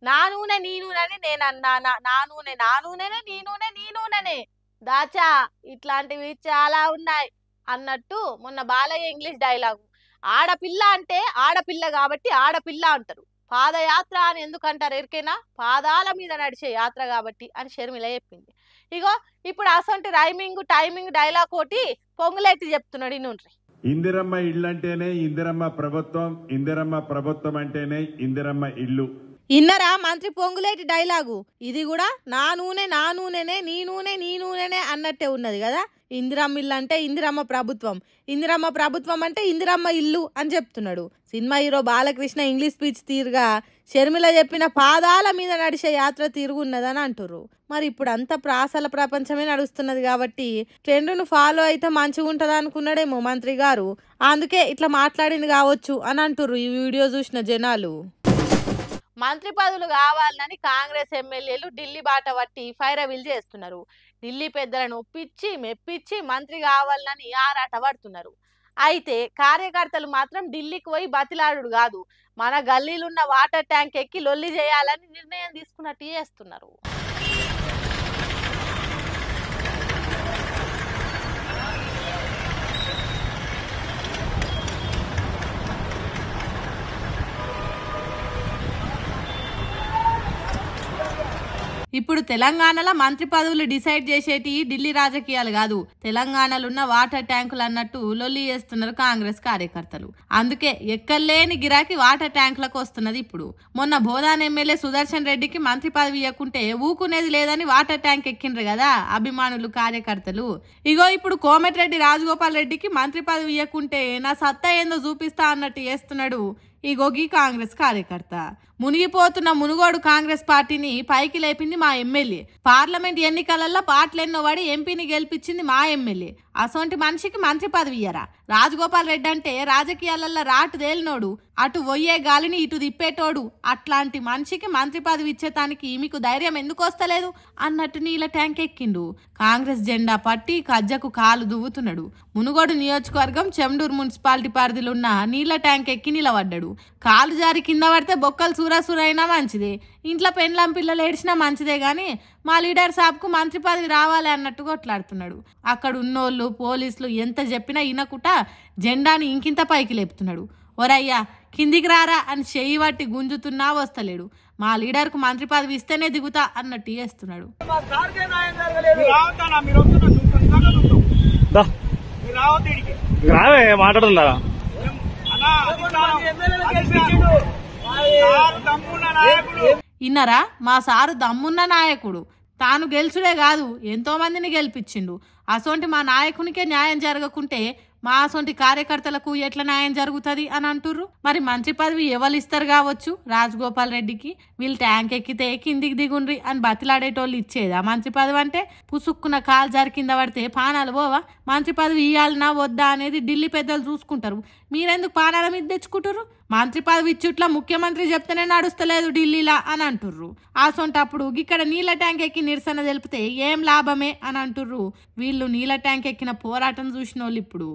నా నూనె నీ నూనెని నేను అన్నా, నా నూనె నా నూనెనే, నీ నూనె నీ నూనెనే. దాచా ఇట్లాంటివి చాలా ఉన్నాయి అన్నట్టు మొన్న బాలయ్య ఇంగ్లీష్ డైలాగు. ఆడపిల్ల అంటే ఆడపిల్ల కాబట్టి ఆడపిల్ల అంటారు, పాదయాత్ర అని ఎందుకంటారు ఎరికేనా? పాదాల మీద నడిచే యాత్ర కాబట్టి అని షర్మిల చెప్పింది. ఇగో ఇప్పుడు అసొంటి టైమింగ్ డైలాగ్ ఒకటి పొంగులెట్టి చెప్తున్నాడు. ఇన్నుండ్రి. ఇందిరమ్మ ఇల్లు అంటేనే ఇందిరమ్మ ప్రభుత్వం, ఇందిరమ్మ ప్రభుత్వం అంటేనే ఇందిరమ్మ ఇల్లు. ఇన్నరా మంత్రి పొంగులేటి డైలాగు? ఇది కూడా నా నూనె నా నూనెనే, నీ నూనె నీ నూనెనే అన్నట్టే ఉన్నది కదా. ఇందిరమ్మ ఇల్లు అంటే ఇందిరమ్మ ప్రభుత్వం, ఇందిరమ్మ ప్రభుత్వం అంటే ఇందిరమ్మ ఇల్లు అని చెప్తున్నాడు. Cinema hero Balakrishna English speech తీరుగా షర్మిల చెప్పిన పాదాల మీద నడిచే యాత్ర తిరుగున్నదని అంటుర్రు. మరి ఇప్పుడు అంతా ప్రాసల ప్రపంచమే నడుస్తున్నది కాబట్టి ట్రెండ్ను ఫాలో అయితే మంచిగా ఉంటుంది అనుకున్నాడేమో మంత్రి గారు, అందుకే ఇట్లా మాట్లాడింది కావచ్చు అని అంటుర్రు ఈ వీడియో చూసిన జనాలు. మంత్రి పదవులు కావాలని కాంగ్రెస్ ఎమ్మెల్యేలు ఢిల్లీ బాట పట్టి ఫైరవిల్ చేస్తున్నారు. ఢిల్లీ పెద్దలను ఒప్పించి మెప్పించి మంత్రి కావాలని ఆరాట పడుతున్నారు. అయితే కార్యకర్తలు మాత్రం ఢిల్లీకి పోయి బతిలాడు కాదు, మన గల్లీలున్న వాటర్ ట్యాంక్ ఎక్కి లొల్లి చేయాలని నిర్ణయం తీసుకున్నట్టు చేస్తున్నారు. ఇప్పుడు తెలంగాణలో మంత్రి పదవులు డిసైడ్ చేసేటి ఢిల్లీ రాజకీయాలు కాదు, తెలంగాణలో ఉన్న వాటర్ ట్యాంకులు అన్నట్టు లొల్లి చేస్తున్నారు కాంగ్రెస్ కార్యకర్తలు. అందుకే ఎక్కలేని గిరాకీ వాటర్ ట్యాంకులకు వస్తున్నది. ఇప్పుడు మొన్న బోధాన్ ఎమ్మెల్యే సుదర్శన్ రెడ్డికి మంత్రి పదవి ఇవ్వకుంటే ఊకునేది లేదని వాటర్ ట్యాంక్ ఎక్కిండ్రు కదా అభిమానులు కార్యకర్తలు. ఇగో ఇప్పుడు కోమటిరెడ్డి రాజగోపాల్ రెడ్డికి మంత్రి పదవి ఇవ్వకుంటే నా సత్తా ఏందో చూపిస్తా అన్నట్టు చేస్తున్నాడు ఈ గొగి కాంగ్రెస్ కార్యకర్త. మునిగిపోతున్న మునుగోడు కాంగ్రెస్ పార్టీని పైకి లేపింది మా ఎమ్మెల్యే, పార్లమెంట్ ఎన్నికలలో పాటలెన్నో వాడి ఎంపీని గెలిపించింది మా ఎమ్మెల్యే. అసొంటి మనిషికి మంత్రి పదవి ఇయ్యరా? రాజగోపాల్ రెడ్డి అంటే రాజకీయాలలో రాటు తేలినోడు, అటు వయ్యే గాలిని ఇటు తిప్పేటోడు. అట్లాంటి మనిషికి మంత్రి పదవి ఇచ్చేతానికి మీకు ధైర్యం ఎందుకు వస్తలేదు అన్నట్టు నీళ్ళ ట్యాంక్ ఎక్కిండు. కాంగ్రెస్ జెండా పట్టి కజ్జకు కాలు దువ్వుతున్నాడు. మునుగోడు నియోజకవర్గం చెండూరు మున్సిపాలిటీ పరిధిలో ఉన్న నీళ్ళ ట్యాంక్ ఎక్కి నిలబడ్డాడు. కాలు జారి కింద పడితే బొక్కలు సూరాసూరైనా మంచిదే, ఇంట్లో పెండ్లం పిల్లలు ఏడ్చినా మంచిదే, గాని మా లీడర్ సాబ్కు మంత్రి పదవి రావాలి అన్నట్టు కొట్లాడుతున్నాడు. అక్కడ ఉన్నోళ్ళు పోలీసులు ఎంత చెప్పినా ఇనకుట జెండాని ఇంకింత పైకి లేపుతున్నాడు. ఒరయ్యా కిందికి రారా అని చెయ్యి పట్టి గుంజుతున్నా వస్తలేడు. మా లీడర్కు మంత్రి పదవి ఇస్తేనే దిగుతా అన్నట్టు చేస్తున్నాడు. మాట్లాడుతున్నారా? ఇన్నరా? మా సారు దమ్మున్న నాయకుడు, తాను గెలుచుడే కాదు ఎంతో మందిని గెలిపించిండు. అసొంటి మా నాయకునికే న్యాయం జరగకుంటే మా అసొంటి కార్యకర్తలకు ఎట్లా న్యాయం జరుగుతుంది అని అంటుర్రు. మరి మంత్రి పదవి ఎవరు ఇస్తారు కావచ్చు రాజగోపాల్ రెడ్డికి? వీళ్ళు ట్యాంక్ ఎక్కితే కిందికి దిగుండ్రి అని బతిలాడేటోళ్ళు ఇచ్చేదా మంత్రి పదవి? అంటే పుసుక్కున కాలు జారి కింద పడితే పానాలు పోవా? మంత్రి పదవి ఇవ్వాలనా వద్దా అనేది ఢిల్లీ పెద్దలు చూసుకుంటారు, మీరెందుకు పానాల మీద తెచ్చుకుంటారు? మంత్రి పదవి ఇచ్చుట్లా ముఖ్యమంత్రి చెప్తేనే నడుస్తలేదు ఢిల్లీలా అని అంటుర్రు. అసొంటప్పుడు ఇక్కడ నీళ్ళ ట్యాంక్ ఎక్కి నిరసన తెలిపితే ఏం లాభమే అని అంటుర్రు వీళ్ళు. నీళ్ళ ట్యాంక్ ఎక్కిన పోరాటం చూసిన వాళ్ళు ఇప్పుడు.